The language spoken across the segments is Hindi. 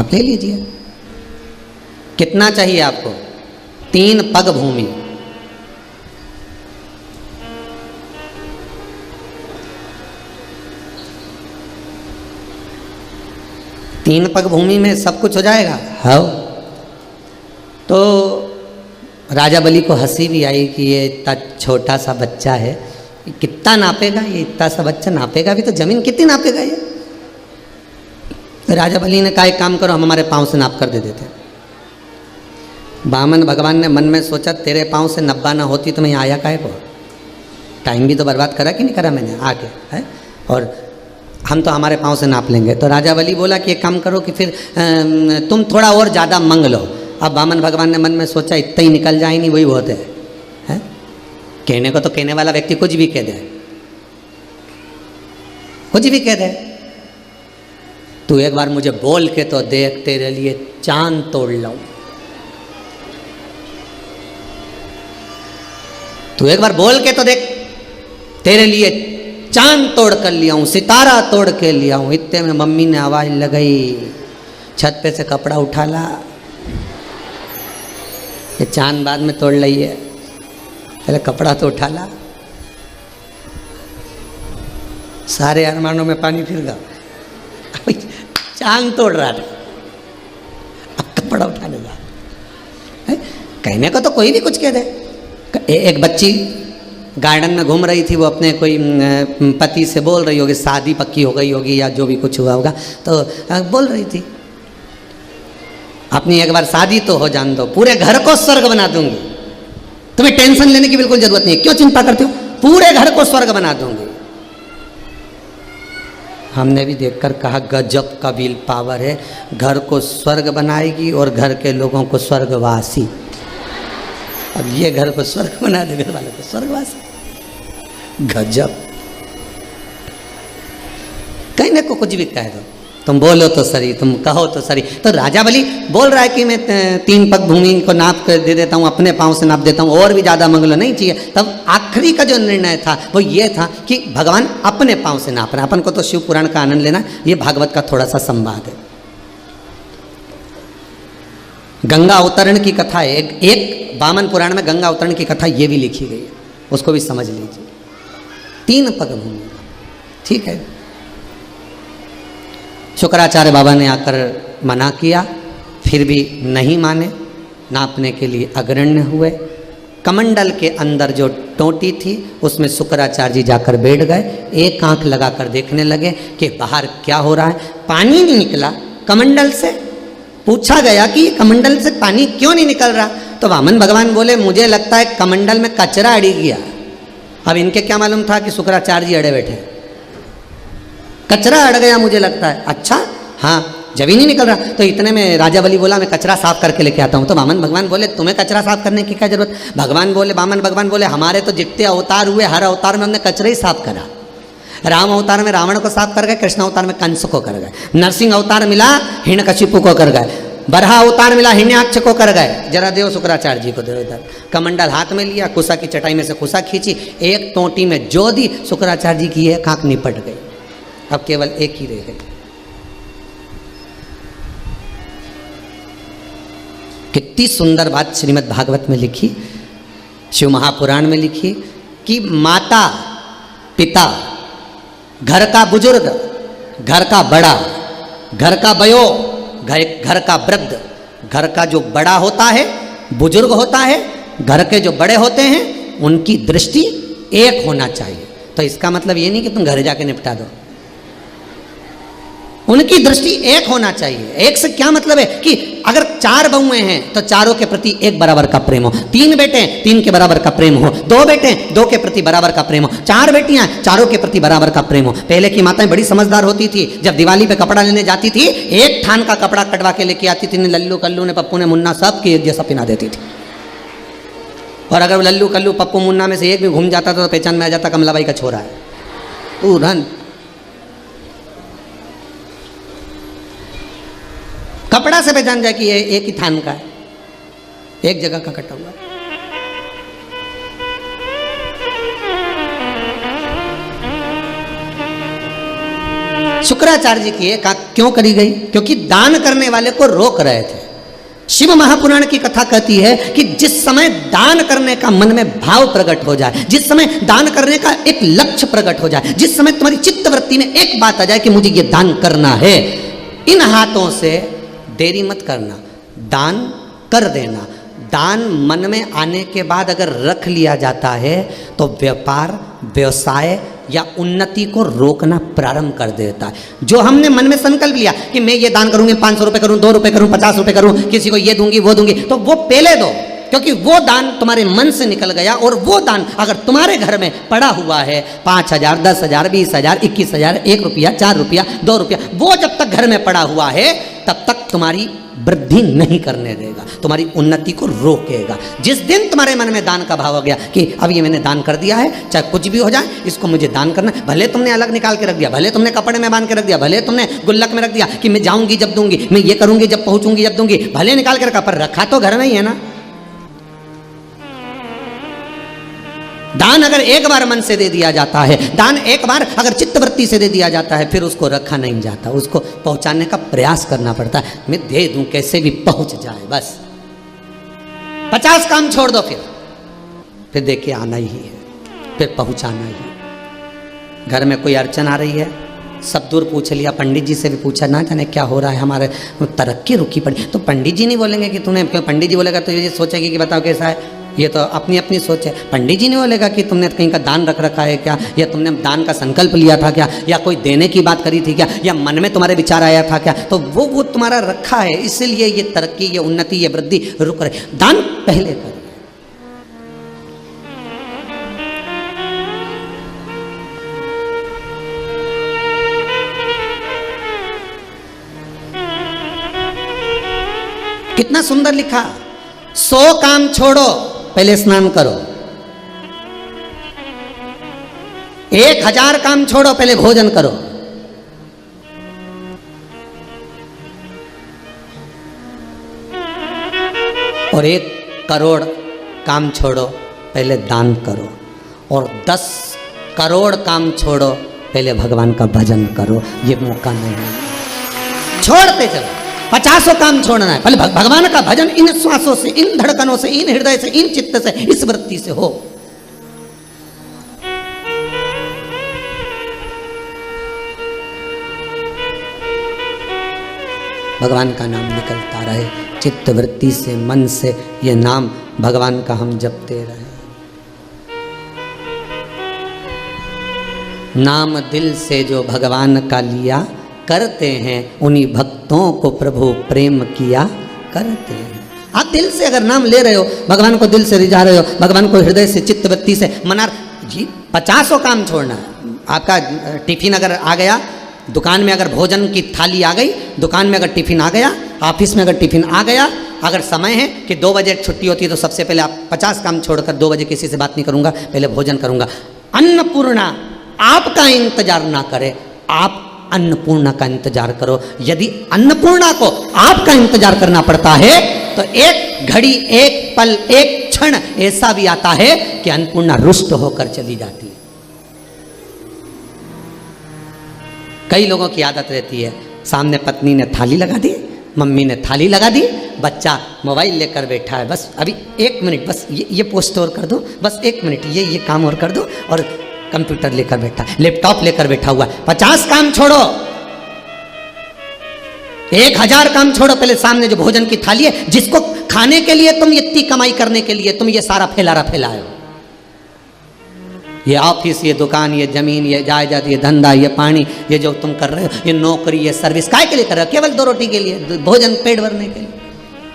आप ले लीजिए। कितना चाहिए आपको? 3 पग भूमि। तीन पग भूमि में सब कुछ हो जाएगा? हाँ। तो राजा बलि को हंसी भी आई कि ये इतना छोटा सा बच्चा है, कितना नापेगा ये, इतना सा बच्चा नापेगा भी तो जमीन कितनी नापेगा ये। तो राजा बलि ने कहा एक काम करो, हम हमारे पाँव से नाप कर दे देते। वामन भगवान ने मन में सोचा तेरे पाँव से नब्बा ना होती तो मैं यहाँ आया काहे को, टाइम भी तो बर्बाद करा कि नहीं करा मैंने आके है, और हम तो हमारे पाँव से नाप लेंगे। तो राजा बलि बोला कि एक काम करो कि फिर तुम थोड़ा और ज़्यादा मंग लो। अब वामन भगवान ने मन में सोचा इतना ही निकल जाए नहीं वही बहुत है? कहने को तो कहने वाला व्यक्ति कुछ भी कह दे, कुछ भी कह दे। तू एक बार मुझे बोल के तो देख, तेरे लिए चांद तोड़ लाऊं। तू एक बार बोल के तो देख, तेरे लिए चांद तोड़ कर लिया हूं, सितारा तोड़ के लिया हूं। इतने में मम्मी ने आवाज लगाई, छत पे से कपड़ा उठा ला, ये चांद बाद में तोड़ लिया, पहले कपड़ा तो उठा ला। सारे अरमानों में पानी फिर गया, चांद तोड़ रहा था, अब कपड़ा उठाने लगा। कहने को तो कोई भी कुछ कह दे। एक बच्ची गार्डन में घूम रही थी, वो अपने कोई पति से बोल रही होगी, शादी पक्की हो गई होगी या जो भी कुछ हुआ होगा, तो बोल रही थी अपनी एक बार शादी तो हो जान दो, पूरे घर को स्वर्ग बना दूंगी, तुम्हें टेंशन लेने की बिल्कुल जरूरत नहीं है, क्यों चिंता करते हो, पूरे घर को स्वर्ग बना दूंगी। हमने भी देखकर कहा गजब का विल पावर है, घर को स्वर्ग बनाएगी और घर के लोगों को स्वर्गवासी। अब ये घर को स्वर्ग बना दे, घर वालों को स्वर्गवासी, गजब। कहने को कुछ भी कह दो, तुम बोलो तो सही, तुम कहो तो सही। तो राजा बलि बोल रहा है कि मैं 3 पग भूमि को नाप कर दे देता हूँ, अपने पाँव से नाप देता हूँ, और भी ज़्यादा मंगलो नहीं चाहिए। तब आखिरी का जो निर्णय था वो ये था कि भगवान अपने पाँव से नाप रहे हैं। अपन को तो शिव पुराण का आनंद लेना, ये भागवत का थोड़ा सा संवाद है। गंगा अवतरण की कथा है, एक वामन पुराण में गंगा अवतरण की कथा ये भी लिखी गई है, उसको भी समझ लीजिए। 3 पग भूमि, ठीक है। शुक्राचार्य बाबा ने आकर मना किया, फिर भी नहीं माने, नापने के लिए अग्रण्य हुए। कमंडल के अंदर जो टोटी थी उसमें शुक्राचार्य जी जाकर बैठ गए, एक आंख लगाकर देखने लगे कि बाहर क्या हो रहा है। पानी नहीं निकला कमंडल से। पूछा गया कि कमंडल से पानी क्यों नहीं निकल रहा, तो वामन भगवान बोले मुझे लगता है कमंडल में कचरा अड़ी गया। अब इनके क्या मालूम था कि शुक्राचार्य जी अड़े बैठे, कचरा अड़ गया मुझे लगता है। अच्छा हाँ, जब ही नहीं निकल रहा। तो इतने में राजा बलि बोला मैं कचरा साफ करके लेके आता हूँ। तो वामन भगवान बोले तुम्हें कचरा साफ करने की क्या जरूरत। वामन भगवान बोले हमारे तो जितने अवतार हुए हर अवतार में हमने कचरा ही साफ करा। राम अवतार में रावण को साफ कर गए, कृष्ण अवतार में कंस को कर गए, नरसिंह अवतार मिला हिरण्यकशिपु को कर गए, बरहा अवतार मिला हिरण्याक्ष को कर गए। जरा देव शुक्राचार्य जी को दे इधर। कमंडल हाथ में लिया, कुसा की चटाई में से कुसा खींची, एक टोटी में जो दी, शुक्राचार्य जी की एक आंख निपट गई, अब केवल एक ही रह गई। कितनी सुंदर बात श्रीमद् भागवत में लिखी, शिव महापुराण में लिखी कि माता पिता, घर का बुजुर्ग, घर का बड़ा, घर का बयो, घर का वृद्ध, घर का जो बड़ा होता है, बुजुर्ग होता है, घर के जो बड़े होते हैं, उनकी दृष्टि एक होना चाहिए। तो इसका मतलब ये नहीं कि तुम घर जाके निपटा दो, उनकी दृष्टि एक होना चाहिए। एक से क्या मतलब है कि अगर 4 बहुएं हैं तो चारों के प्रति एक बराबर का प्रेम हो, 3 बेटे हैं 3 के बराबर का प्रेम हो, 2 बेटे हैं 2 के प्रति बराबर का प्रेम हो, 4 बेटियां चारों के प्रति बराबर का प्रेम हो। पहले की माताएं बड़ी समझदार होती थी, जब दिवाली पे कपड़ा लेने जाती थी एक थान का कपड़ा कटवा के लेके आती थी। लल्लू कल्लू ने, पप्पू ने, मुन्ना सबकी एक जैसा पिना देती थी। और अगर लल्लू कल्लू पप्पू मुन्ना में से एक भी घूम जाता था तो पहचान में आ जाता कमलाबाई का छोरा है, तुरंत। कपड़ा से पहचान जाए कि ये एक ही थान का है, एक जगह का कटा हुआ। शुक्राचार्य जी की कहा क्यों करी गई? क्योंकि दान करने वाले को रोक रहे थे। शिव महापुराण की कथा कहती है कि जिस समय दान करने का मन में भाव प्रकट हो जाए, जिस समय दान करने का एक लक्ष्य प्रकट हो जाए, जिस समय तुम्हारी चित्तवृत्ति में एक बात आ जाए कि मुझे ये दान करना है, इन हाथों से देरी मत करना, दान कर देना। दान मन में आने के बाद अगर रख लिया जाता है तो व्यापार, व्यवसाय या उन्नति को रोकना प्रारंभ कर देता है। जो हमने मन में संकल्प लिया कि मैं ये दान करूंगी, 500 रुपये करूं, 2 रुपये करूं, 50 रुपये करूं, किसी को ये दूंगी वो दूंगी, तो वो पहले दो, क्योंकि वो दान तुम्हारे मन से निकल गया। और वो दान अगर तुम्हारे घर में पड़ा हुआ है 5,000, 10,000, 20,000, 21,000, 1 रुपया, 4 रुपया, 2 रुपया, वो जब तक घर में पड़ा हुआ है तब तक तुम्हारी वृद्धि नहीं करने देगा, तुम्हारी उन्नति को रोकेगा। जिस दिन तुम्हारे मन में दान का भाव हो गया कि अब ये मैंने दान कर दिया है, चाहे कुछ भी हो जाए, इसको मुझे दान करना, भले तुमने अलग निकाल के रख दिया, भले तुमने कपड़े में बांध के रख दिया, भले तुमने गुल्लक में रख दिया कि मैं जाऊंगी जब दूंगी, मैं ये करूंगी जब पहुंचूंगी जब दूंगी, भले निकाल के रखा, पर रखा तो घर में ही है ना। दान अगर एक बार मन से दे दिया जाता है, दान एक बार अगर चित्तवृत्ति से दे दिया जाता है, फिर उसको रखा नहीं जाता, उसको पहुंचाने का प्रयास करना पड़ता है। मैं दे दूं, कैसे भी पहुंच जाए, बस 50 काम छोड़ दो, फिर देखिए आना ही है, फिर पहुंचाना ही है। घर में कोई अड़चन आ रही है, सब दूर पूछ लिया, पंडित जी से भी पूछा, ना जाने क्या हो रहा है, हमारे तरक्की रुकी पड़ी, तो पंडित जी नहीं बोलेंगे कि तूने, पंडित जी बोलेगा तो ये सोचेगी कि बताओ कैसा है, ये तो अपनी अपनी सोच है। पंडित जी नहीं बोलेगा कि तुमने कहीं का दान रख रखा है क्या, या तुमने दान का संकल्प लिया था क्या, या कोई देने की बात करी थी क्या, या मन में तुम्हारे विचार आया था क्या, तो वो तुम्हारा रखा है, इसलिए ये तरक्की, ये उन्नति, ये वृद्धि रुक रही। दान पहले करो। कितना सुंदर लिखा, 100 काम छोड़ो पहले स्नान करो, 1000 काम छोड़ो पहले भोजन करो, और 1 करोड़ काम छोड़ो पहले दान करो, और 10 करोड़ काम छोड़ो पहले भगवान का भजन करो। ये मौका नहीं है, छोड़ते चलो। 50 काम छोड़ना है, पहले भगवान का भजन इन श्वासों से, इन धड़कनों से, इन हृदय से, इन चित्त से, इस वृत्ति से हो। भगवान का नाम निकलता रहे चित्त वृत्ति से, मन से, ये नाम भगवान का हम जपते रहे। नाम दिल से जो भगवान का लिया करते हैं, उन्हीं भक्तों को प्रभु प्रेम किया करते हैं। आप दिल से अगर नाम ले रहे हो, भगवान को दिल से रिझा रहे हो, भगवान को हृदय से, चित्तवृत्ति से मना जी, 50 काम छोड़ना है। आपका टिफिन अगर आ गया, दुकान में अगर भोजन की थाली आ गई, दुकान में अगर टिफिन आ गया, ऑफिस में अगर टिफिन आ गया, अगर समय है कि 2 बजे छुट्टी होती है तो सबसे पहले आप 50 काम छोड़कर 2 बजे किसी से बात नहीं करूंगा, पहले भोजन करूंगा। अन्नपूर्णा आपका इंतजार ना करे, आप अन्नपूर्णा का इंतजार करो। यदि अन्नपूर्णा को आपका इंतजार करना पड़ता है तो एक घड़ी, एक पल, एक क्षण ऐसा भी आता है कि अन्नपूर्णा रुष्ट होकर चली जाती है। कई लोगों की आदत रहती है, सामने पत्नी ने थाली लगा दी, मम्मी ने थाली लगा दी, बच्चा मोबाइल लेकर बैठा है, बस अभी 1 मिनट, बस ये पोस्ट और कर दो, बस 1 मिनट, ये काम और कर दो, और कंप्यूटर लेकर बैठा, लैपटॉप लेकर बैठा हुआ। 50 काम छोड़ो, 1000 काम छोड़ो, पहले सामने जो भोजन की थाली है, जिसको खाने के लिए तुम इतनी कमाई करने के लिए तुम ये सारा फैलारा फैलाए हो, ये ऑफिस, ये दुकान, ये जमीन, ये जायदाद, ये धंधा, ये पानी, ये जो तुम कर रहे हो, ये नौकरी, ये सर्विस, काय के लिए कर रहे हो? केवल 2 रोटी के लिए, भोजन पेट भरने के लिए,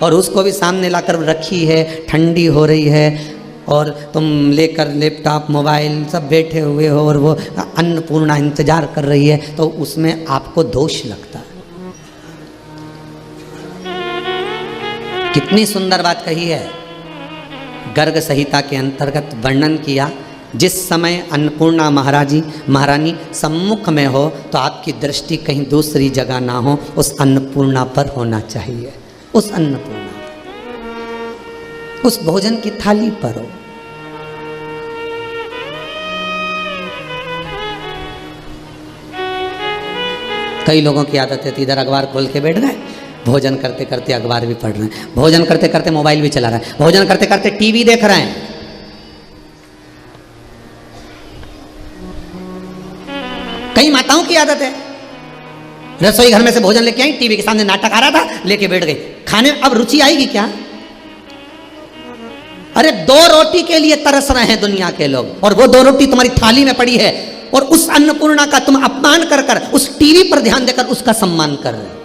और उसको भी सामने लाकर रखी है, ठंडी हो रही है, और तुम लेकर लैपटॉप, मोबाइल सब बैठे हुए हो, और वो अन्नपूर्णा इंतजार कर रही है, तो उसमें आपको दोष लगता है। कितनी सुंदर बात कही है, गर्ग संहिता के अंतर्गत वर्णन किया, जिस समय अन्नपूर्णा महारानी सम्मुख में हो तो आपकी दृष्टि कहीं दूसरी जगह ना हो, उस अन्नपूर्णा पर होना चाहिए, उस अन्नपूर्णा, उस भोजन की थाली पर हो। कई लोगों की आदत है इधर अखबार खोल के बैठ गए, भोजन करते करते अखबार भी पढ़ रहे हैं, भोजन करते करते मोबाइल भी चला रहे हैं, भोजन करते करते टीवी देख रहे हैं। कई माताओं की आदत है, रसोई घर में से भोजन लेके आई, टीवी के सामने नाटक आ रहा था, लेके बैठ गई खाने। अब रुचि आएगी क्या? अरे 2 रोटी के लिए तरस रहे हैं दुनिया के लोग, और वो 2 रोटी तुम्हारी थाली में पड़ी है, और उस अन्नपूर्णा का तुम अपमान कर कर, उस टीवी पर ध्यान देकर उसका सम्मान कर रहे हो।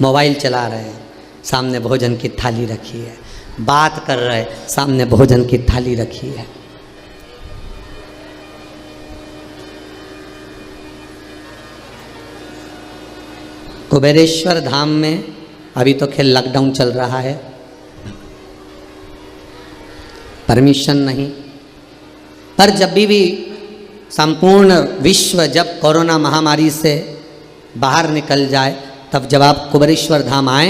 मोबाइल चला रहे हैं, सामने भोजन की थाली रखी है, बात कर रहे हैं, सामने भोजन की थाली रखी है। कुबेरेश्वर धाम में अभी तो खेल लॉकडाउन चल रहा है, परमिशन नहीं, पर जब भी संपूर्ण विश्व जब कोरोना महामारी से बाहर निकल जाए, तब जब आप कुबेरेश्वर धाम आए,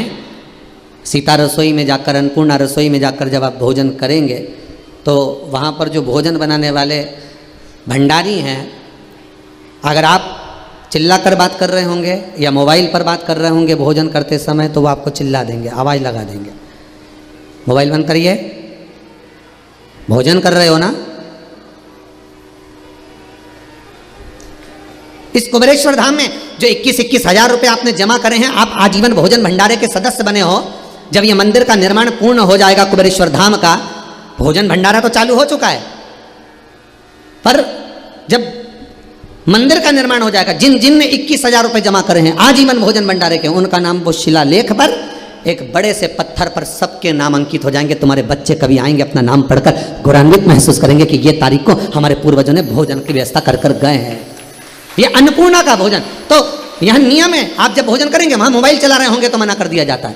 सीता रसोई में जाकर, अन्नपूर्णा रसोई में जाकर जब आप भोजन करेंगे, तो वहाँ पर जो भोजन बनाने वाले भंडारी हैं, अगर आप चिल्ला कर बात कर रहे होंगे या मोबाइल पर बात कर रहे होंगे भोजन करते समय, तो वो आपको चिल्ला देंगे, आवाज़ लगा देंगे, मोबाइल बंद करिए, भोजन कर रहे हो ना। इस कुबेरेश्वर धाम में जो 21-21 हजार रुपये आपने जमा करे हैं, आप आजीवन भोजन भंडारे के सदस्य बने हो। जब ये मंदिर का निर्माण पूर्ण हो जाएगा कुबेरेश्वर धाम का, भोजन भंडारा तो चालू हो चुका है, पर जब मंदिर का निर्माण हो जाएगा, जिन ने 21 हजार रुपये जमा करे हैं आजीवन भोजन भंडारे के, उनका नाम वो शिलालेख पर एक बड़े से पत्थर पर सबके नाम अंकित हो जाएंगे। तुम्हारे बच्चे कभी आएंगे, अपना नाम पढ़कर गौरवान्वित महसूस करेंगे कि ये तारीख को हमारे पूर्वजों ने भोजन की व्यवस्था कर कर गए हैं। ये अन्नपूर्णा का भोजन। तो यह नियम है, आप जब भोजन करेंगे वहां मोबाइल चला रहे होंगे तो मना कर दिया जाता है,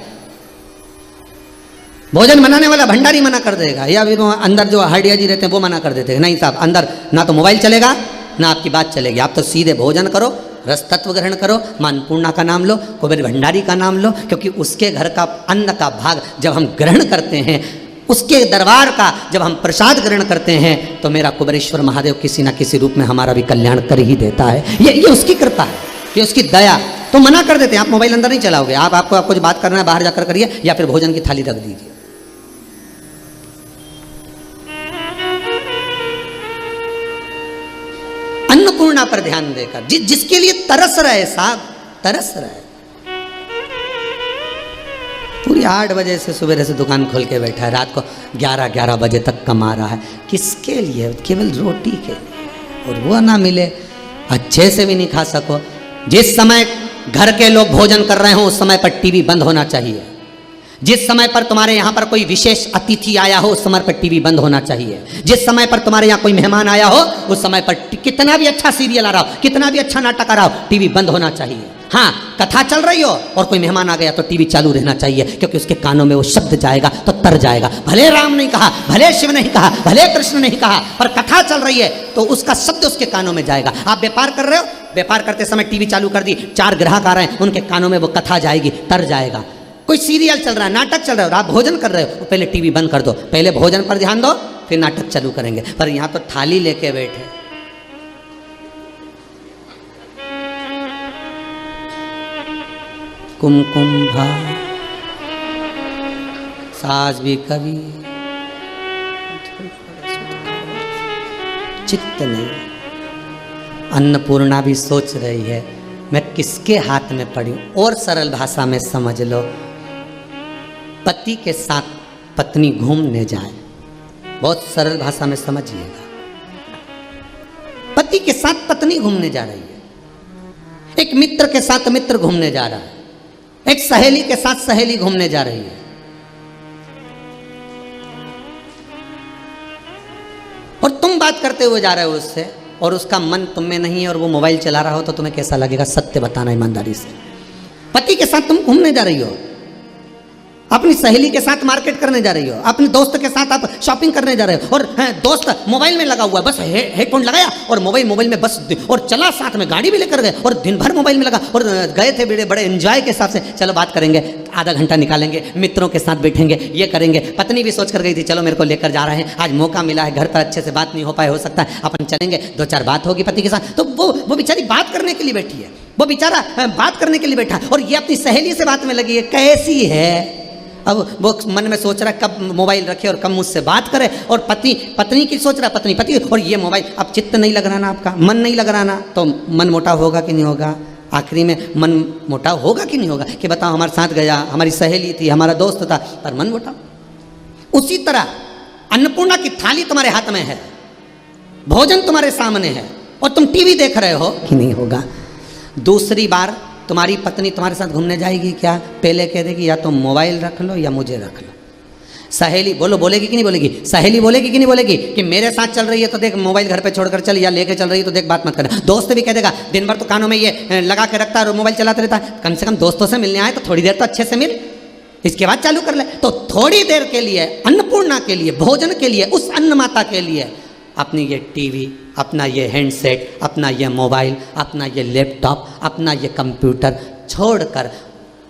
भोजन बनाने वाला भंडारी मना कर देगा, या फिर अंदर जो हड्डिया जी रहते हैं वो मना कर देते हैं, नहीं साहब अंदर ना तो मोबाइल चलेगा ना आपकी बात चलेगी, आप तो सीधे भोजन करो, रस तत्व ग्रहण करो, मां अन्नपूर्णा का नाम लो, कुबेर भंडारी का नाम लो, क्योंकि उसके घर का अन्न का भाग जब हम ग्रहण करते हैं, उसके दरबार का जब हम प्रसाद ग्रहण करते हैं, तो मेरा कुबेरेश्वर महादेव किसी ना किसी रूप में हमारा भी कल्याण कर ही देता है। ये उसकी कृपा है, ये उसकी दया। तो मना कर देते हैं, आप मोबाइल अंदर नहीं चलाओगे, आपको कुछ बात करना है बाहर जाकर करिए, या फिर भोजन की थाली रख दीजिए। अन्नपूर्णा पर ध्यान देकर, जिसके लिए तरस रहे साहब, तरस रहे, पूरी 8 बजे से सुबह से दुकान खोल के बैठा है, रात को 11 बजे तक कमा रहा है, किसके लिए? केवल रोटी के लिए, और वो ना मिले, अच्छे से भी नहीं खा सको। जिस समय घर के लोग भोजन कर रहे हो उस समय पर टीवी बंद होना चाहिए। जिस समय पर तुम्हारे यहाँ पर कोई विशेष अतिथि आया हो उस समय पर टीवी बंद होना चाहिए। जिस समय पर तुम्हारे यहाँ कोई मेहमान आया हो उस समय पर कितना भी अच्छा सीरियल आ रहा हो, कितना भी अच्छा नाटक आ रहा हो, टीवी बंद होना चाहिए। हाँ, कथा चल रही हो और कोई मेहमान आ गया तो टीवी चालू रहना चाहिए, क्योंकि उसके कानों में वो शब्द जाएगा तो तर जाएगा। भले राम नहीं कहा, भले शिव नहीं कहा, भले कृष्ण नहीं कहा, पर कथा चल रही है तो उसका शब्द उसके कानों में जाएगा। आप व्यापार कर रहे हो, व्यापार करते समय टीवी चालू कर दी, 4 ग्राहक आ रहे हैं, उनके कानों में वो कथा जाएगी, तर जाएगा। कोई सीरियल चल रहा है, नाटक चल रहा है और आप भोजन कर रहे हो, पहले टीवी बंद कर दो, पहले भोजन पर ध्यान दो, फिर नाटक चालू करेंगे। पर यहाँ तो थाली लेके बैठे, कुमकुम भा साज भी कभी चित्त नहीं। अन्नपूर्णा भी सोच रही है मैं किसके हाथ में पड़ी हूं। और सरल भाषा में समझ लो, पति के साथ पत्नी घूमने जाए, बहुत सरल भाषा में समझिएगा। पति के साथ पत्नी घूमने जा रही है, एक मित्र के साथ मित्र घूमने जा रहा है, एक सहेली के साथ सहेली घूमने जा रही है, और तुम बात करते हुए जा रहे हो उससे, और उसका मन तुम में नहीं है और वो मोबाइल चला रहा हो, तो तुम्हें कैसा लगेगा? सत्य बताना ईमानदारी से। पति के साथ तुम घूमने जा रही हो, अपनी सहेली के साथ मार्केट करने जा रही हो, अपने दोस्त के साथ आप शॉपिंग करने जा रहे हो, और दोस्त मोबाइल में लगा हुआ है, बस हेडफोन लगाया और मोबाइल में बस, और चला साथ में, गाड़ी भी लेकर गए और दिन भर मोबाइल में लगा, और गए थे बड़े बड़े एंजॉय के हिसाब से, चलो बात करेंगे, आधा घंटा निकालेंगे, मित्रों के साथ बैठेंगे, ये करेंगे। पत्नी भी सोच कर गई थी चलो मेरे को लेकर जा रहे हैं, आज मौका मिला है, घर पर अच्छे से बात नहीं हो पाए, हो सकता है अपन चलेंगे, 2-4 बात होगी पति के साथ। तो वो बेचारी बात करने के लिए बैठी है, वो बेचारा बात करने के लिए बैठा, और ये अपनी सहेली से बात में लगी है, कैसी है। अब वो मन में सोच रहा है कब मोबाइल रखे और कब मुझसे बात करे, और पत्नी की सोच रहा है, पति, और ये मोबाइल। अब चित्त नहीं लग रहा ना, आपका मन नहीं लग रहा ना, तो मन मोटा होगा कि नहीं होगा? आखिरी में मन मोटा होगा कि नहीं होगा? कि बताओ, हमारे साथ गया, हमारी सहेली थी, हमारा दोस्त था, पर मन मोटा। उसी तरह अन्नपूर्णा की थाली तुम्हारे हाथ में है, भोजन तुम्हारे सामने है, और तुम टीवी देख रहे हो कि नहीं होगा? दूसरी बार तुम्हारी पत्नी तुम्हारे साथ घूमने जाएगी क्या? पहले कह देगी या तो मोबाइल रख लो या मुझे रख लो। सहेली बोलेगी कि नहीं बोलेगी? सहेली बोलेगी कि नहीं बोलेगी कि मेरे साथ चल रही है तो देख मोबाइल घर पे छोड़कर चल, या लेके चल रही है तो देख बात मत कर। दोस्त भी कह देगा दिन भर तो कानों में ये लगा के रखता है और मोबाइल चलाता रहता है, कम से कम दोस्तों से मिलने आए तो थोड़ी देर तो अच्छे से मिल, इसके बाद चालू कर ले। तो थोड़ी देर के लिए, अन्नपूर्णा के लिए, भोजन के लिए, उस अन्न माता के लिए अपनी ये टीवी, अपना ये हैंडसेट, अपना ये मोबाइल, अपना ये लैपटॉप, अपना ये कंप्यूटर छोड़कर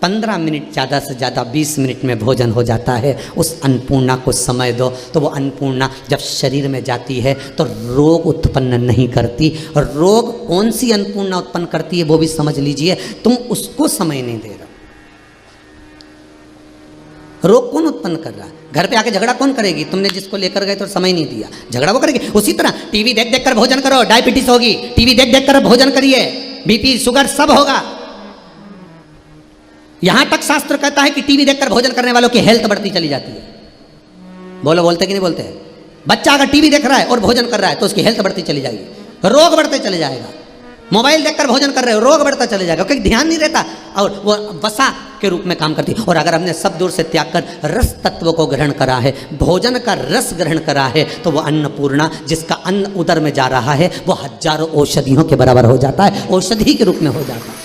15 मिनट, ज़्यादा से ज़्यादा 20 मिनट में भोजन हो जाता है। उस अन्नपूर्णा को समय दो। तो वो अन्नपूर्णा जब शरीर में जाती है तो रोग उत्पन्न नहीं करती। और रोग कौन सी अन्नपूर्णा उत्पन्न करती है वो भी समझ लीजिए, तुम उसको समय नहीं दे रहे। रोग कौन उत्पन्न कर रहा है? घर पे आके झगड़ा कौन करेगी? तुमने जिसको लेकर गए तो समय नहीं दिया, झगड़ा वो करेगी। उसी तरह टीवी देख देख कर भोजन करो, डायबिटीज होगी। टीवी देख देख कर भोजन करिए, बीपी शुगर सब होगा। यहां तक शास्त्र कहता है कि टीवी देखकर भोजन करने वालों की हेल्थ बढ़ती चली जाती है। बोलते कि नहीं बोलते? बच्चा अगर टीवी देख रहा है और भोजन कर रहा है तो उसकी हेल्थ बढ़ती चली जाएगी, रोग बढ़ते चले जाएगा। मोबाइल देखकर भोजन कर रहे हो, रोग बढ़ता चले जाएगा, क्योंकि ध्यान नहीं रहता और वो वसा के रूप में काम करती है। और अगर हमने सब दूर से त्याग कर रस तत्व को ग्रहण करा है, भोजन का रस ग्रहण करा है, तो वो अन्नपूर्णा, जिसका अन्न उदर में जा रहा है, वो हजारों औषधियों के बराबर हो जाता है, औषधि के रूप में हो जाता है।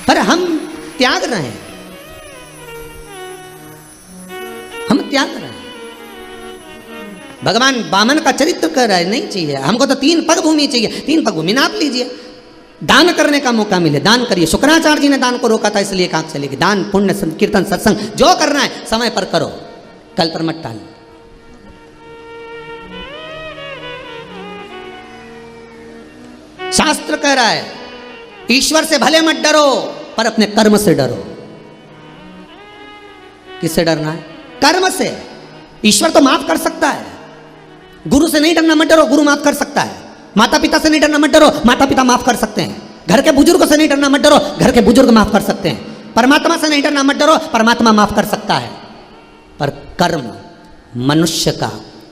पर हम त्याग रहे हैं, हम त्याग रहे हैं। भगवान वामन का चरित्र कर रहा है, नहीं चाहिए हमको तो 3 पग भूमि चाहिए। 3 पग भूमि नाप लीजिए, दान करने का मौका मिले दान करिए। शुक्राचार्य जी ने दान को रोका था, इसलिए काम चलेगी। दान, पुण्य, कीर्तन, सत्संग जो करना है समय पर करो, कल पर मत टालो। शास्त्र कह रहा है ईश्वर से भले मत डरो, पर अपने कर्म से डरो। किससे डरना है? कर्म से। ईश्वर तो माफ कर सकता है, गुरु से नहीं डरना, मत डरो, गुरु माफ कर सकता है। माता पिता से नहीं डरना, मत डरो, माता पिता माफ कर सकते हैं। घर के बुजुर्ग से नहीं डरना, मत डरो, घर के बुजुर्ग माफ कर सकते हैं। परमात्मा से नहीं डरना, मत डरो, परमात्मा माफ कर सकता है। पर कर्म मनुष्य का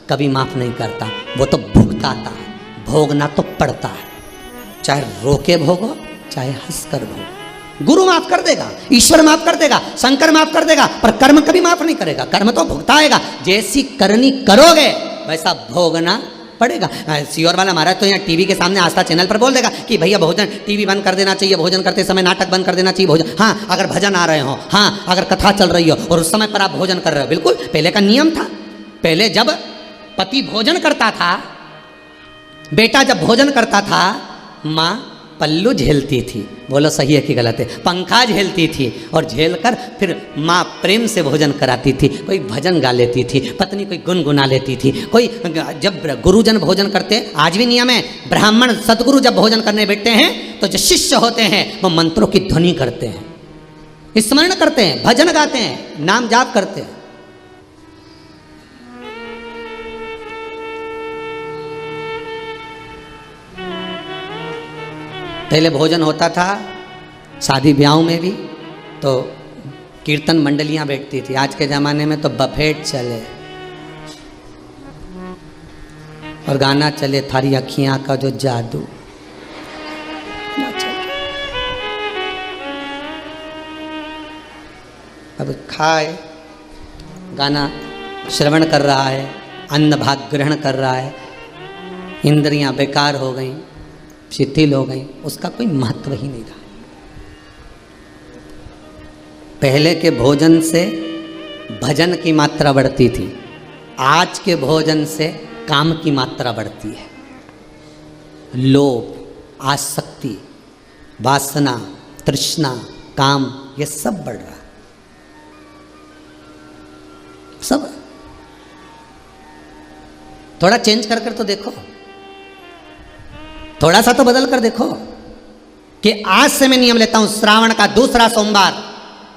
कभी माफ नहीं करता, वो तो भुगताता है, भोगना तो पड़ता है, चाहे रोके भोगो चाहे हंसकर भोगो। गुरु माफ कर देगा, ईश्वर माफ कर देगा, शंकर माफ कर देगा, पर कर्म कभी माफ नहीं करेगा। कर्म तो भुगताएगा, जैसी करनी करोगे वैसा भोगना पड़ेगा। सियोर वाला महाराज तो यहाँ टीवी के सामने आस्था चैनल पर बोल देगा कि भैया भोजन, टीवी बंद कर देना चाहिए, भोजन करते समय नाटक बंद कर देना चाहिए, भोजन। हाँ, अगर भजन आ रहे हो, हाँ, अगर कथा चल रही हो और उस समय पर आप भोजन कर रहे हो, बिल्कुल पहले का नियम था। पहले जब पति भोजन करता था, बेटा जब भोजन करता था, माँ पल्लू झेलती थी। बोलो सही है कि गलत है? पंखा झेलती थी और झेलकर फिर माँ प्रेम से भोजन कराती थी। कोई भजन गा लेती थी, पत्नी कोई गुनगुना लेती थी, कोई जब गुरुजन भोजन करते, आज भी नियम है, ब्राह्मण सदगुरु जब भोजन करने बैठते हैं तो जो शिष्य होते हैं वो मंत्रों की ध्वनि करते हैं, स्मरण करते हैं, भजन गाते हैं, नाम जाप करते हैं। पहले भोजन होता था शादी ब्याहों में भी, तो कीर्तन मंडलियां बैठती थी। आज के ज़माने में तो बफेट चले और गाना चले, थारी अखियां का जो जादू। अब खाए, गाना श्रवण कर रहा है, अन्न भाग ग्रहण कर रहा है, इंद्रियां बेकार हो गई, शिथिल हो गई, उसका कोई महत्व ही नहीं रहा। पहले के भोजन से भजन की मात्रा बढ़ती थी, आज के भोजन से काम की मात्रा बढ़ती है। लोभ, आसक्ति, वासना, तृष्णा, काम, ये सब बढ़ रहा है, सब। थोड़ा चेंज कर कर तो देखो, थोड़ा सा तो बदल कर देखो कि आज से मैं नियम लेता हूं, श्रावण का दूसरा सोमवार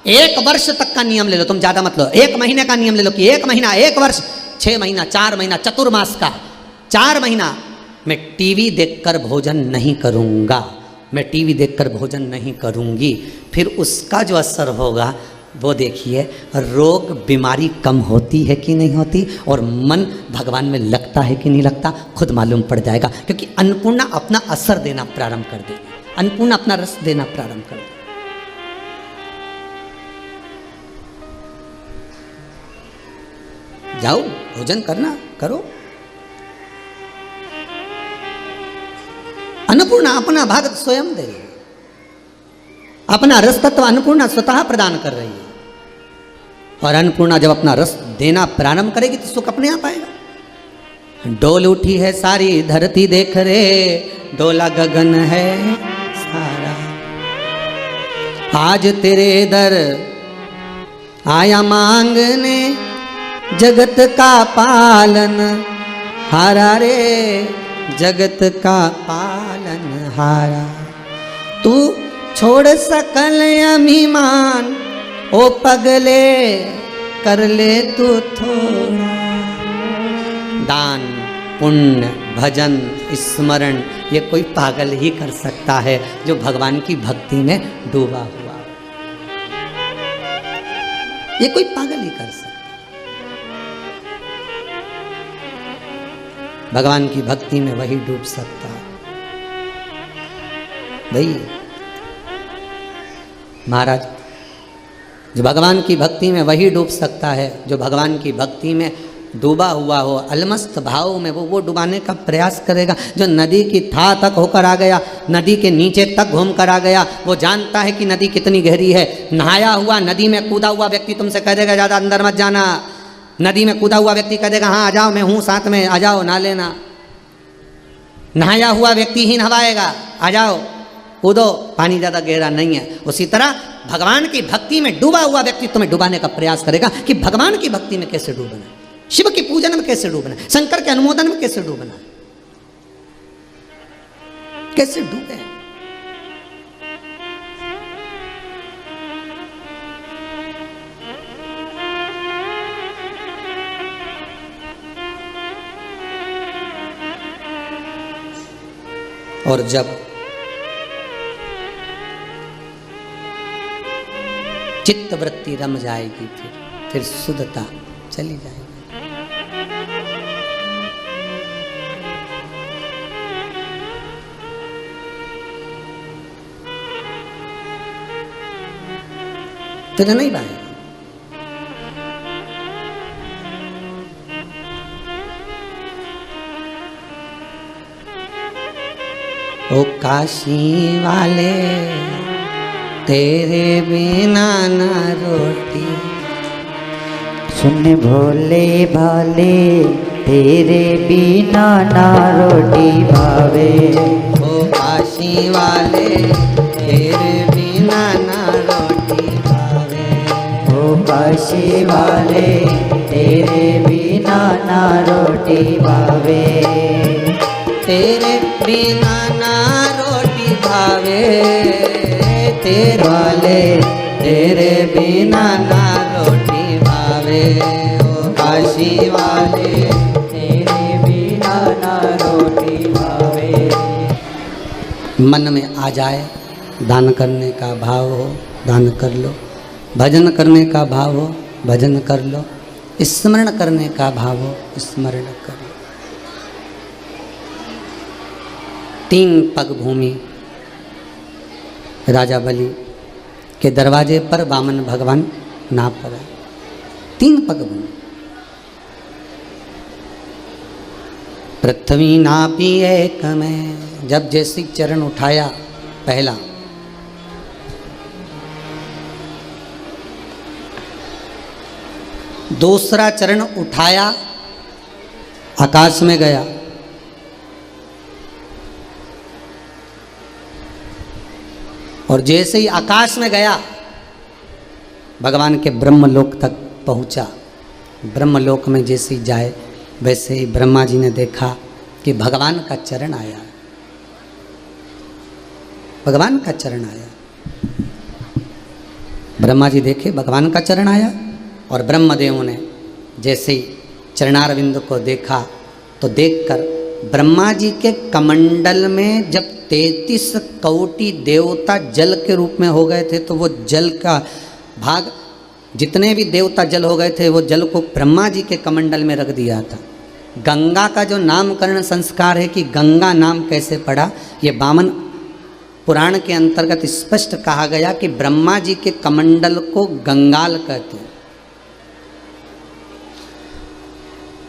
1 वर्ष तक का नियम ले लो, तुम ज्यादा मत लो, 1 महीने का नियम ले लो कि 1 महीना, 1 वर्ष, 6 महीना, 4 महीना, चतुर्मास का 4 महीना मैं टीवी देखकर भोजन नहीं करूंगा, मैं टीवी देखकर भोजन नहीं करूंगी। फिर उसका जो असर होगा वो देखिए, रोग बीमारी कम होती है कि नहीं होती, और मन भगवान में लगता है कि नहीं लगता, खुद मालूम पड़ जाएगा। क्योंकि अन्नपूर्णा अपना असर देना प्रारंभ कर देगी, अन्नपूर्णा अपना रस देना प्रारंभ कर देगी। जाओ भोजन करना, करो। अन्नपूर्णा अपना भाग स्वयं दे रही है, अपना रस तत्व अन्नपूर्णा स्वतः प्रदान कर रही है। और अन्नपूर्णा जब अपना रस देना प्रारंभ करेगी तो सुख अपने आप आएगा। डोल उठी है सारी धरती देख रे, डोला गगन है सारा, आज तेरे दर आया मांगने, जगत का पालन हारा रे, जगत का पालन हारा। तू छोड़ सकल अभिमान, ओ पगले कर ले तू थोड़ा। दान, पुण्य, भजन, स्मरण ये कोई पागल ही कर सकता है जो भगवान की भक्ति में डूबा हुआ, ये कोई पागल ही कर सकता है। भगवान की भक्ति में वही डूब सकता है। भाई महाराज, जो भगवान की भक्ति में वही डूब सकता है जो भगवान की भक्ति में डूबा हुआ हो, अलमस्त भाव में वो डुबाने का प्रयास करेगा। जो नदी की था तक होकर आ गया, नदी के नीचे तक घूम कर आ गया, वो जानता है कि नदी कितनी गहरी है। नहाया हुआ नदी में कूदा हुआ व्यक्ति तुमसे कह देगा ज़्यादा अंदर मत जाना, नदी में कूदा हुआ व्यक्ति कह देगा हाँ आ जाओ, मैं हूँ साथ में, आ जाओ नहा लेना। नहाया हुआ व्यक्ति ही नहवाएगा, आ जाओ कूदो, पानी ज़्यादा गहरा नहीं है। उसी तरह भगवान की भक्ति में डूबा हुआ व्यक्ति तुम्हें डुबाने का प्रयास करेगा कि भगवान की भक्ति में कैसे डूबना, शिव के पूजन में कैसे डूबना, शंकर के अनुमोदन में कैसे डूबना, कैसे डूबे। और जब चित्त वृत्ति रम जाएगी, फिर शुद्धता चली जाएगी। फिर नहीं पाएगा। ओ काशी वाले तेरे बिना ना रोटी, सुन भोले भाले तेरे बिना ना रोटी भावे। ओ काशी वाले तेरे बिना ना रोटी भावे। ओ काशी वाले तेरे बिना ना रोटी भावे। तेरे बिना ना रोटी भावे, तेरे वाले तेरे बिना ना रोटी भावे। ओ काशी वाले तेरे बिना ना रोटी भावे। मन में आ जाए दान करने का भाव हो, दान कर लो। भजन करने का भाव हो, भजन कर लो। स्मरण करने का भाव हो, स्मरण कर लो। 3 पग भूमि राजा बलि के दरवाजे पर वामन भगवान नाप पड़ा। 3 पग भूमि। पृथ्वी नापी एक में, जब जैसी चरण उठाया पहला, दूसरा चरण उठाया, आकाश में गया। और जैसे ही आकाश में गया, भगवान के ब्रह्मलोक तक पहुंचा। ब्रह्मलोक में जैसे ही जाए, वैसे ही ब्रह्मा जी ने देखा कि भगवान का चरण आया, भगवान का चरण आया। ब्रह्मा जी देखे भगवान का चरण आया, और ब्रह्मदेव ने जैसे ही चरणारविंद को देखा तो देखकर ब्रह्मा जी के कमंडल में जब 33 कोटि देवता जल के रूप में हो गए थे, तो वो जल का भाग, जितने भी देवता जल हो गए थे, वो जल को ब्रह्मा जी के कमंडल में रख दिया था। गंगा का जो नामकरण संस्कार है कि गंगा नाम कैसे पड़ा, ये वामन पुराण के अंतर्गत स्पष्ट कहा गया कि ब्रह्मा जी के कमंडल को गंगाल कहते हैं।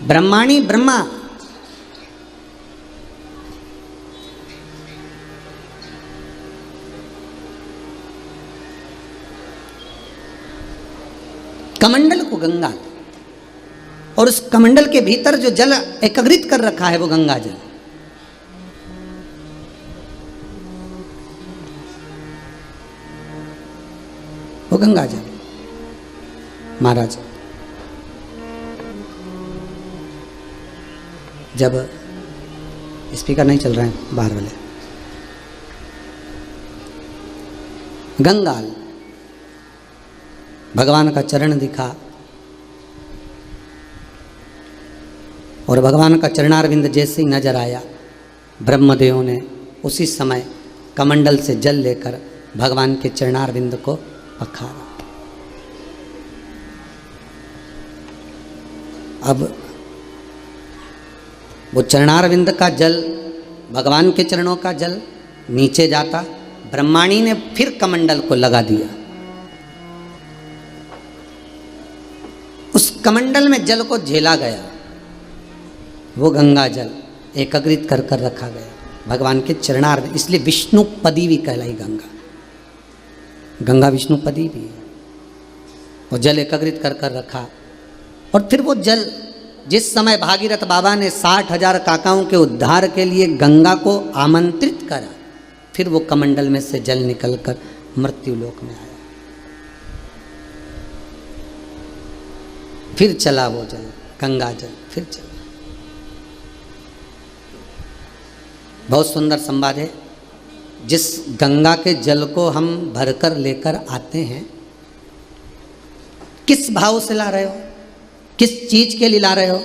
ब्रह्माणी ब्रह्मा, कमंडल को गंगाल, और उस कमंडल के भीतर जो जल एकत्रित कर रखा है वो गंगा जल। वो गंगा जल। महाराज जब स्पीकर नहीं चल रहे हैं बाहर वाले, गंगाल भगवान का चरण दिखा, और भगवान का चरणारविंद जैसे ही नजर आया, ब्रह्मदेव ने उसी समय कमंडल से जल लेकर भगवान के चरणारविंद को पखारा। अब वो चरणारविंद का जल, भगवान के चरणों का जल नीचे जाता, ब्रह्माणी ने फिर कमंडल को लगा दिया। उस कमंडल में जल को झेला गया, वो गंगा जल एकत्रित कर कर रखा गया भगवान के चरणारविंद। इसलिए विष्णुपदी भी कहलाई गंगा। गंगा विष्णुपदी भी है। वो जल एकत्रित कर कर रखा, और फिर वो जल जिस समय भागीरथ बाबा ने 60,000 काकाओं के उद्धार के लिए गंगा को आमंत्रित करा, फिर वो कमंडल में से जल निकलकर मृत्युलोक में आया। फिर चला वो जल, गंगा जल फिर चला। बहुत सुंदर संवाद है। जिस गंगा के जल को हम भरकर लेकर आते हैं, किस भाव से ला रहे हो, किस चीज के लिए ला रहे हो,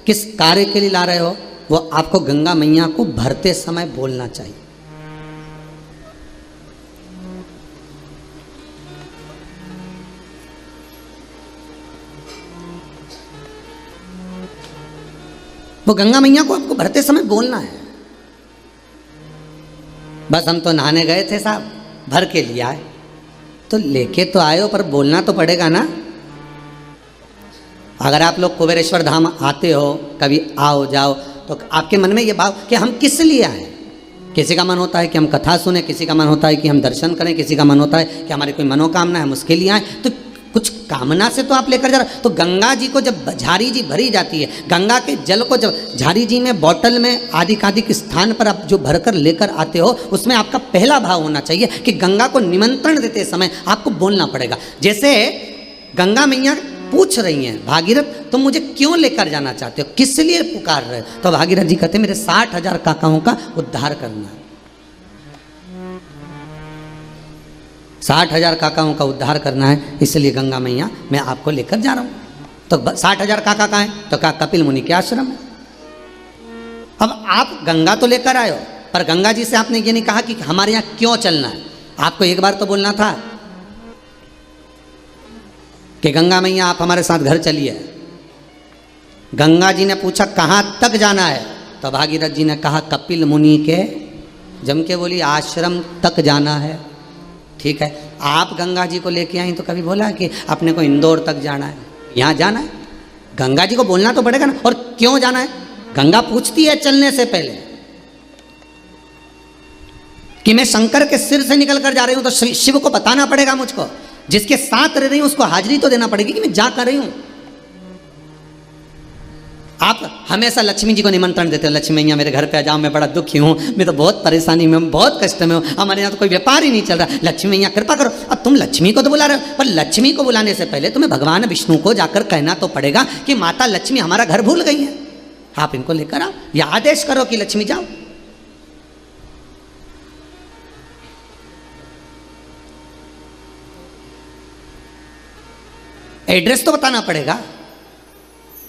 किस कार्य के लिए ला रहे हो, वो आपको गंगा मैया को भरते समय बोलना चाहिए। वो गंगा मैया को आपको भरते समय बोलना है। बस हम तो नहाने गए थे साहब, भर के लिए आए, तो लेके तो आए हो, पर बोलना तो पड़ेगा ना। अगर आप लोग कुबेरेश्वर धाम आते हो, कभी आओ जाओ, तो आपके मन में ये भाव कि हम किस लिए आए। किसी का मन होता है कि हम कथा सुने, किसी का मन होता है कि हम दर्शन करें, किसी का मन होता है कि हमारी कोई मनोकामना है, हम उसके लिए आए। तो कुछ कामना से तो आप लेकर जा रहे। तो गंगा जी को जब झारी जी भरी जाती है, गंगा के जल को जब झारी जी में बॉटल में आदिकादिक स्थान पर आप जो भरकर लेकर आते हो, उसमें आपका पहला भाव होना चाहिए कि गंगा को निमंत्रण देते समय आपको बोलना पड़ेगा। जैसे गंगा मैया पूछ रही हैं, भागीरथ तुम मुझे क्यों लेकर जाना चाहते हो, किस लिए पुकार रहे हो, तो भागीरथ जी कहते मेरे 60,000 काकाओं का उद्धार करना है। 60,000 काकाओं का उद्धार करना है, इसलिए गंगा मैया मैं आपको लेकर जा रहा हूँ। तो 60,000 काका कहाँ हैं, तो कहा कपिल मुनि के आश्रम है। अब आप गंगा तो लेकर आए हो, पर गंगा जी से आपने ये नहीं कहा कि हमारे यहाँ क्यों चलना है। आपको एक बार तो बोलना था कि गंगा मैया आप हमारे साथ घर चलिए। गंगा जी ने पूछा कहाँ तक जाना है, तो भागीरथ जी ने कहा कपिल मुनि के, जम के बोली आश्रम तक जाना है। ठीक है, आप गंगा जी को लेके आई तो कभी बोला कि अपने को इंदौर तक जाना है, यहाँ जाना है। गंगा जी को बोलना तो पड़ेगा ना। और क्यों जाना है, गंगा पूछती है चलने से पहले कि मैं शंकर के सिर से निकल कर जा रही हूँ, तो शिव को बताना पड़ेगा मुझको। जिसके साथ रह रही हूँ उसको हाजिरी तो देना पड़ेगी कि मैं जा कर रही हूँ। आप हमेशा लक्ष्मी जी को निमंत्रण देते हो, लक्ष्मी मैया मेरे घर पे आ जाओ, मैं बड़ा दुखी हूँ, मैं तो बहुत परेशानी में हूँ, बहुत कष्ट में हूँ, हमारे यहाँ तो कोई व्यापार ही नहीं चल रहा, लक्ष्मी मैया कृपा करो। अब तुम लक्ष्मी को तो बुला रहे हो, पर लक्ष्मी को बुलाने से पहले तुम्हें भगवान विष्णु को जाकर कहना तो पड़ेगा कि माता लक्ष्मी हमारा घर भूल गई है, आप इनको लेकर आओ, या आदेश करो कि लक्ष्मी जाओ। एड्रेस तो बताना पड़ेगा।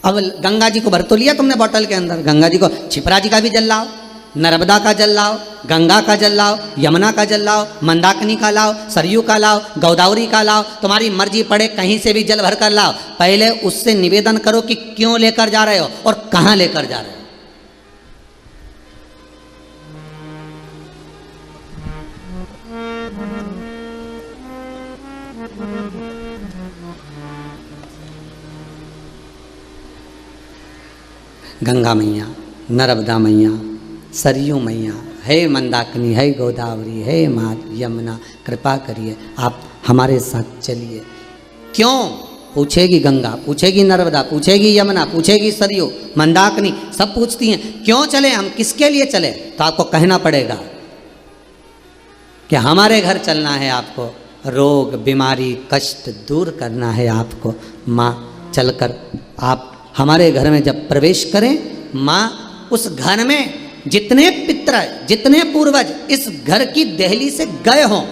अब गंगा जी को भर तो लिया तुमने बॉटल के अंदर, गंगा जी को छिपरा जी का भी जल लाओ, नर्मदा का जल लाओ, गंगा का जल लाओ, यमुना का जल लाओ, मंदाकिनी का लाओ, सरयू का लाओ, गोदावरी का लाओ, तुम्हारी मर्जी पड़े कहीं से भी जल भर कर लाओ। पहले उससे निवेदन करो कि क्यों लेकर जा रहे हो और कहाँ लेकर जा रहे हो। गंगा मैया, नर्मदा मैया, सरयू मैया, हे मंदाकिनी, हे गोदावरी, हे माँ यमुना, कृपा करिए आप हमारे साथ चलिए। क्यों पूछेगी गंगा, पूछेगी नर्मदा, पूछेगी यमुना, पूछेगी सरयू, मंदाकिनी, सब पूछती हैं क्यों चले हम, किसके लिए चले। तो आपको कहना पड़ेगा कि हमारे घर चलना है, आपको रोग बीमारी कष्ट दूर करना है आपको। माँ चलकर आप हमारे घर में जब प्रवेश करें, माँ उस घर में जितने पितर जितने पूर्वज इस घर की देहली से गए हों,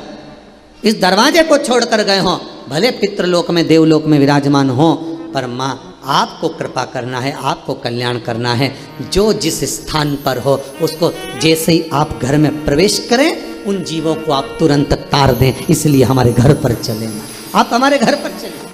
इस दरवाजे को छोड़कर गए हों, भले पितृलोक में देवलोक में विराजमान हों, पर माँ आपको कृपा करना है, आपको कल्याण करना है। जो जिस स्थान पर हो उसको जैसे ही आप घर में प्रवेश करें उन जीवों को आप तुरंत तार दें, इसलिए हमारे घर पर चलें, आप हमारे घर पर चलें।